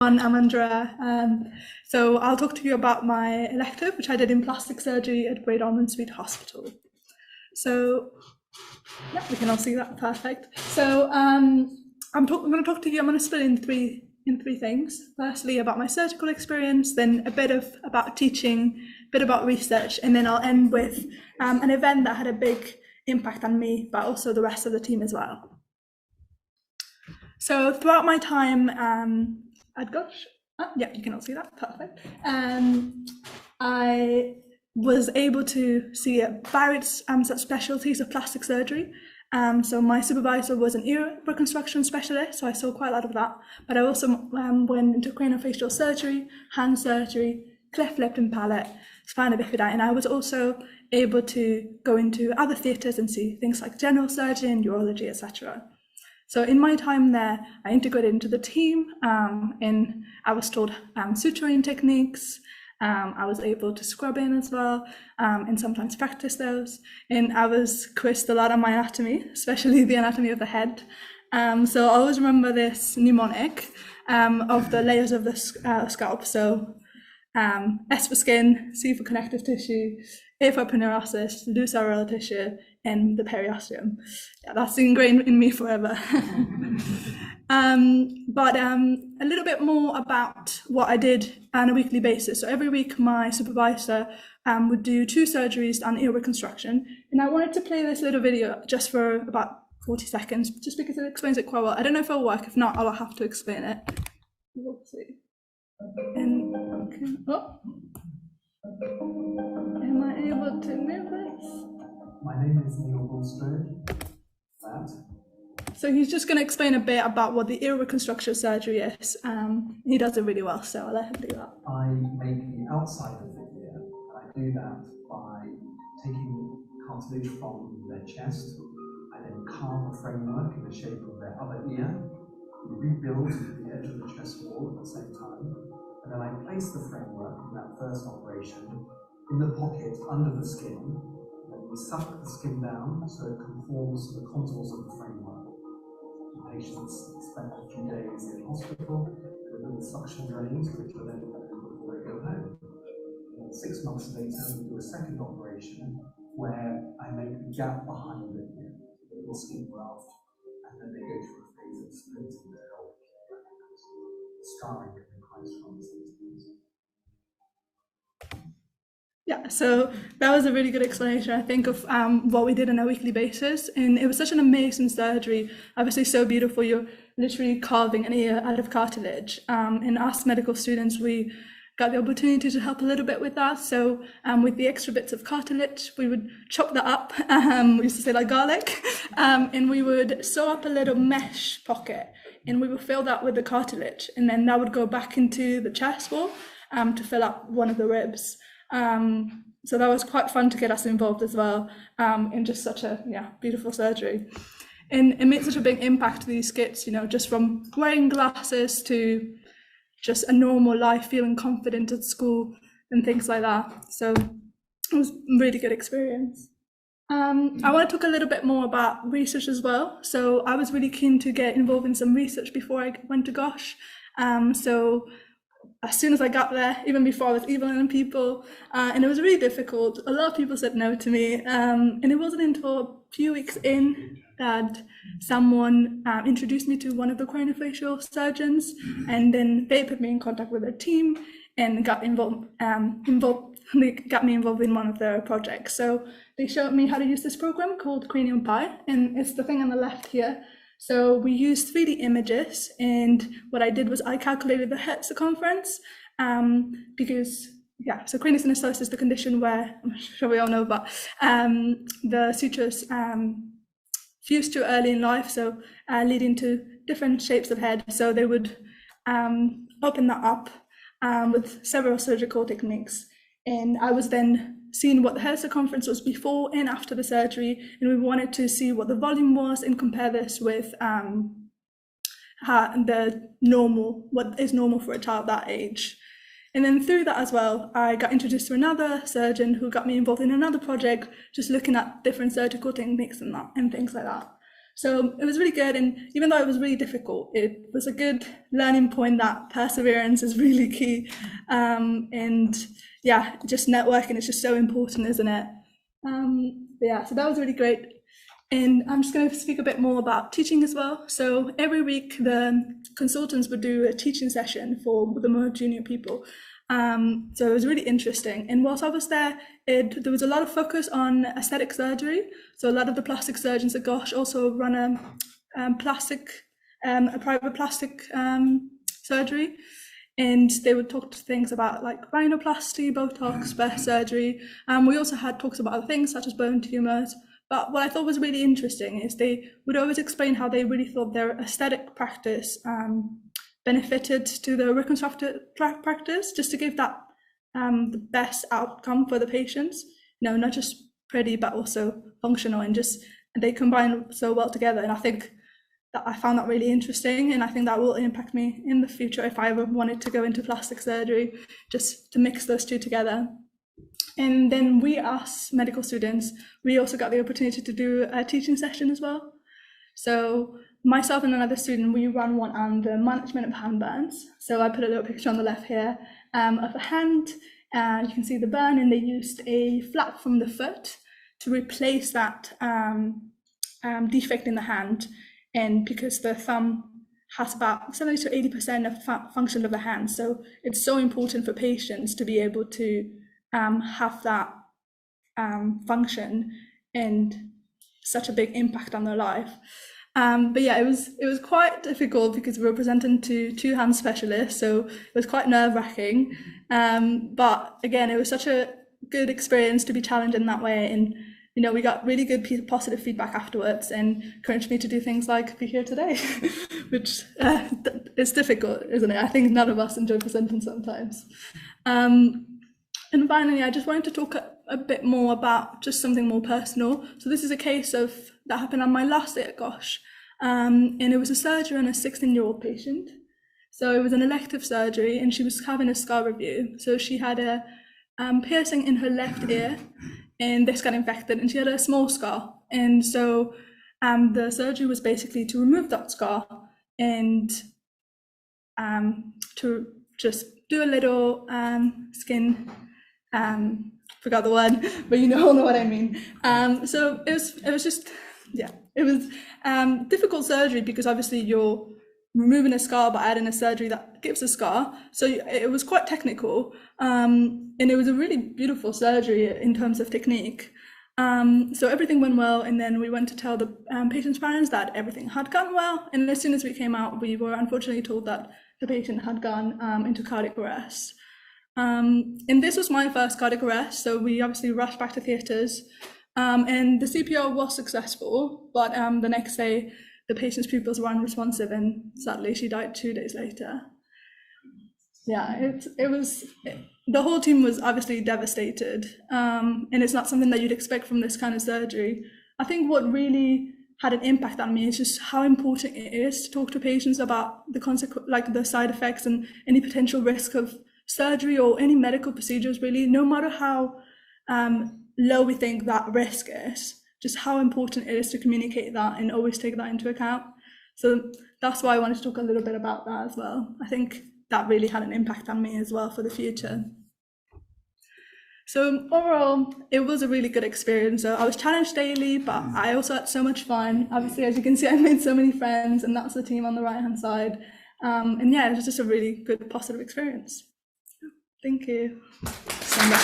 I'm Andrea. So I'll talk to you about my elective, which I did in plastic surgery at Great Ormond Street Hospital. So, yeah, we can all see that, perfect. So I'm going to talk to you. I'm going to split in three things. Firstly, about my surgical experience, then a bit about teaching, a bit about research, and then I'll end with an event that had a big impact on me, but also the rest of the team as well. So throughout my time yeah, you can all see that, perfect. I was able to see varied specialties of plastic surgery. So my supervisor was an ear reconstruction specialist, so I saw quite a lot of that. But I also went into craniofacial surgery, hand surgery, cleft lip and palate, spina bifida, and I was also able to go into other theatres and see things like general surgery and urology, etc. So in my time there, I integrated into the team, and I was taught suturing techniques. I was able to scrub in as well, and sometimes practice those. And I was quizzed a lot on my anatomy, especially the anatomy of the head. So I always remember this mnemonic of the layers of the scalp. So S for skin, C for connective tissue, A for aponeurosis, loose areolar tissue, and the periosteum. Yeah, that's ingrained in me forever. But a little bit more about what I did on a weekly basis. So every week my supervisor would do 2 surgeries on ear reconstruction. And I wanted to play this little video just for about 40 seconds, just because it explains it quite well. I don't know if it'll work. If not, I'll have to explain it. We'll see. And am I able to move this? My name is Neil Bulstrode. So he's just going to explain a bit about what the ear reconstruction surgery is. He does it really well, so I'll let him do that. I make the outside of the ear, and I do that by taking cartilage from their chest. I then carve a framework in the shape of their other ear, rebuild the edge of the chest wall at the same time, and then I place the framework from that first operation in the pocket under the skin, and then we suck the skin down so it conforms to the contours of the framework. The patients spend a few days in hospital with little suction drains, which are then removed before they go home. And then 6 months later, we do a second operation where I make the gap behind the ear, the little skin graft, and then they go through a phase of splinting their old ear. The scarring can be quite strong these days. Yeah, so that was a really good explanation, I think, of what we did on a weekly basis. And it was such an amazing surgery, obviously so beautiful. You're literally carving an ear out of cartilage. And us medical students, we got the opportunity to help a little bit with that. So with the extra bits of cartilage, we would chop that up, we used to say like garlic, and we would sew up a little mesh pocket, and we would fill that with the cartilage. And then that would go back into the chest wall to fill up one of the ribs. So that was quite fun to get us involved as well in just such a beautiful surgery. And it made such a big impact to these kids, you know, just from wearing glasses to just a normal life, feeling confident at school and things like that. So it was a really good experience. I want to talk a little bit more about research as well. So I was really keen to get involved in some research before I went to GOSH. So as soon as I got there, even before I was emailing people, and it was really difficult. A lot of people said no to me, and it wasn't until a few weeks in that someone introduced me to one of the craniofacial surgeons, and then they put me in contact with their team and got involved. They got me involved in one of their projects. So they showed me how to use this program called Cranium Pi, and it's the thing on the left here. So we used 3D images, and what I did was I calculated the head circumference because, so craniosynostosis is the condition where, I'm sure we all know, but the sutures fuse too early in life, so leading to different shapes of head. So they would open that up with several surgical techniques. And I was then seeing what the hair circumference was before and after the surgery, and we wanted to see what the volume was and compare this with what is normal for a child that age. And then through that as well, I got introduced to another surgeon who got me involved in another project, just looking at different surgical techniques and things like that. So it was really good, and even though it was really difficult, it was a good learning point that perseverance is really key. And yeah, just networking is just so important, isn't it? But yeah, so that was really great. And I'm just going to speak a bit more about teaching as well. So every week, the consultants would do a teaching session for the more junior people. So it was really interesting. And whilst I was there, there was a lot of focus on aesthetic surgery. So a lot of the plastic surgeons at Gosh also run a private plastic surgery. And they would talk to things about like rhinoplasty, Botox, breast surgery. We also had talks about other things such as bone tumors. But what I thought was really interesting is they would always explain how they really thought their aesthetic practice benefited to the reconstructive practice, just to give that the best outcome for the patients. Not just pretty, but also functional, and they combine so well together. And I think that I found that really interesting, and I think that will impact me in the future if I ever wanted to go into plastic surgery, just to mix those two together. And then we, as medical students, we also got the opportunity to do a teaching session as well. So myself and another student, we ran one on the management of hand burns. So I put a little picture on the left here of a hand. You can see the burn, and they used a flap from the foot to replace that defect in the hand. And because the thumb has about 70 to 80% of function of the hand, so it's so important for patients to be able to have that function and such a big impact on their life. But yeah, it was quite difficult because we were presenting to two hand specialists, so it was quite nerve-wracking. But again, it was such a good experience to be challenged in that way, and we got really good positive feedback afterwards, and encouraged me to do things like be here today, which is difficult, isn't it? I think none of us enjoy presenting sometimes. And finally, I just wanted to talk a bit more about just something more personal. So this is a case that happened on my last day at Gosh. And it was a surgery on a 16-year-old patient. So it was an elective surgery, and she was having a scar review. So she had a piercing in her left ear, and this got infected, and she had a small scar. And so the surgery was basically to remove that scar and to just do a little skin, forgot the word, but you all know what I mean. So it was just, yeah, it was difficult surgery because obviously you're removing a scar but adding a surgery that gives a scar. So it was quite technical, and it was a really beautiful surgery in terms of technique. So everything went well, and then we went to tell the patient's parents that everything had gone well. And as soon as we came out, we were unfortunately told that the patient had gone into cardiac arrest. And this was my first cardiac arrest, so we obviously rushed back to theatres, and the CPR was successful, but the next day the patient's pupils were unresponsive, and sadly she died 2 days later. Yeah, the whole team was obviously devastated, and it's not something that you'd expect from this kind of surgery. I think what really had an impact on me is just how important it is to talk to patients about the side effects and any potential risk of surgery or any medical procedures, really, no matter how low we think that risk is, just how important it is to communicate that and always take that into account. So that's why I wanted to talk a little bit about that as well. I think that really had an impact on me as well for the future. So overall, it was a really good experience. So I was challenged daily, but I also had so much fun. Obviously, as you can see, I made so many friends, and that's the team on the right-hand side. And yeah, it was just a really good, positive experience. Thank you so much.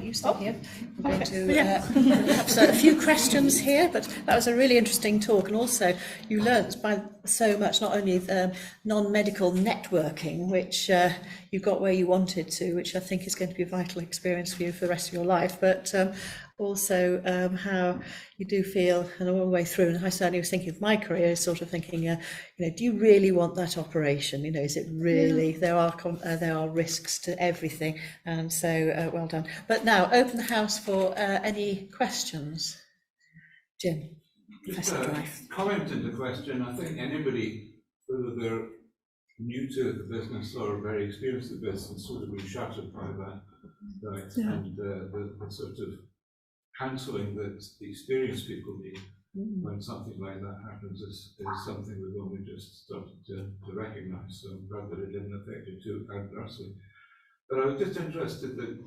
You stay here. I'm going to have a few questions here, but that was a really interesting talk, and also you learnt by so much, not only non-medical networking, which you got where you wanted to, which I think is going to be a vital experience for you for the rest of your life, but also how you do feel, and all the way through, and I certainly was thinking of my career, sort of thinking, do you really want that operation? Is it really, there are risks to everything, and so well done. But now, open the house for any questions. Jim, Professor Drive. Comment in the question, I think anybody, whether they're new to the business or very experienced in the business, would have been shattered by that. Right, Yeah. and the sort of counselling that the experienced people need when something like that happens is something we've only just started to recognise. So I'm glad that it didn't affect you too adversely. But I was just interested that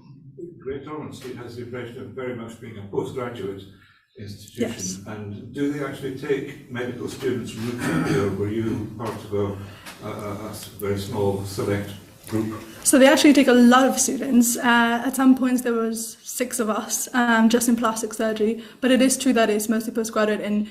Great Ormond Street has the impression of very much being a postgraduate institution. Yes. And do they actually take medical students routinely, or were you part of a very small select group? So they actually take a lot of students. At some points there was 6 of us, just in plastic surgery. But it is true that it's mostly postgraduate. And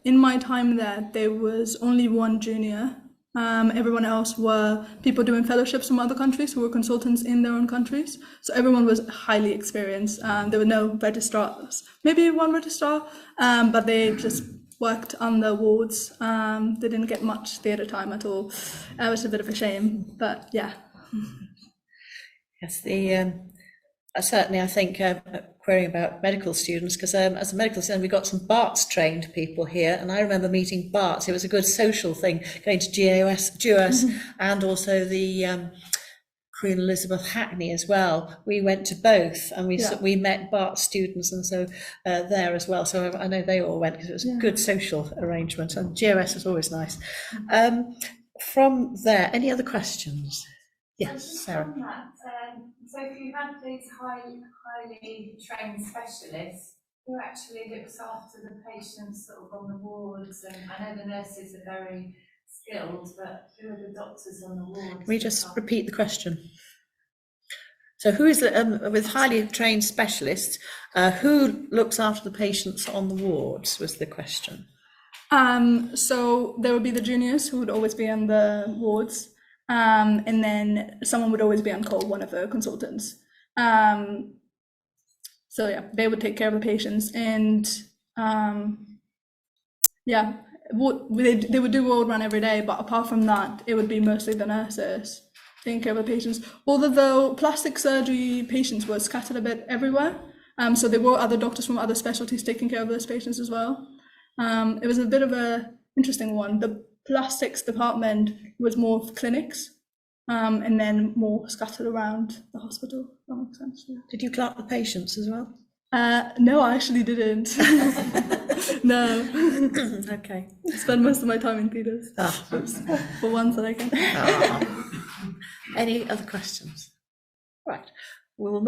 in my time there was only 1 junior. Everyone else were people doing fellowships from other countries who were consultants in their own countries. So everyone was highly experienced. There were no registrars, maybe 1 registrar, but they just worked on the wards. They didn't get much theatre time at all. It was a bit of a shame, but yeah. Yes, certainly I think querying about medical students, because as a medical student we got some Barts trained people here, and I remember meeting Barts. It was a good social thing, going to GOS and also the Queen Elizabeth Hackney as well. We went to both, and we met Bart students, and so there as well. So I know they all went because it was a good social arrangement, and GOS was always nice. From there, any other questions? Yes, Sarah. On that, so if you have these highly trained specialists, who actually looks after the patients sort of on the wards? And I know the nurses are very skilled, but who are the doctors on the wards? Can we just repeat the question? So who is with highly trained specialists, who looks after the patients on the wards was the question. So there would be the juniors who would always be on the wards, and then someone would always be on call, one of the consultants. So yeah, they would take care of the patients, and yeah, they would do ward run every day, but apart from that, it would be mostly the nurses taking care of the patients. Although plastic surgery patients were scattered a bit everywhere, so there were other doctors from other specialties taking care of those patients as well. It was a bit of a interesting one. The plastics department was more of clinics, and then more scattered around the hospital. That makes sense. Yeah. Did you clerk the patients as well? No, I actually didn't. No. Okay. I spend most of my time in theatres. For once that I can. Any other questions? Right. We will move.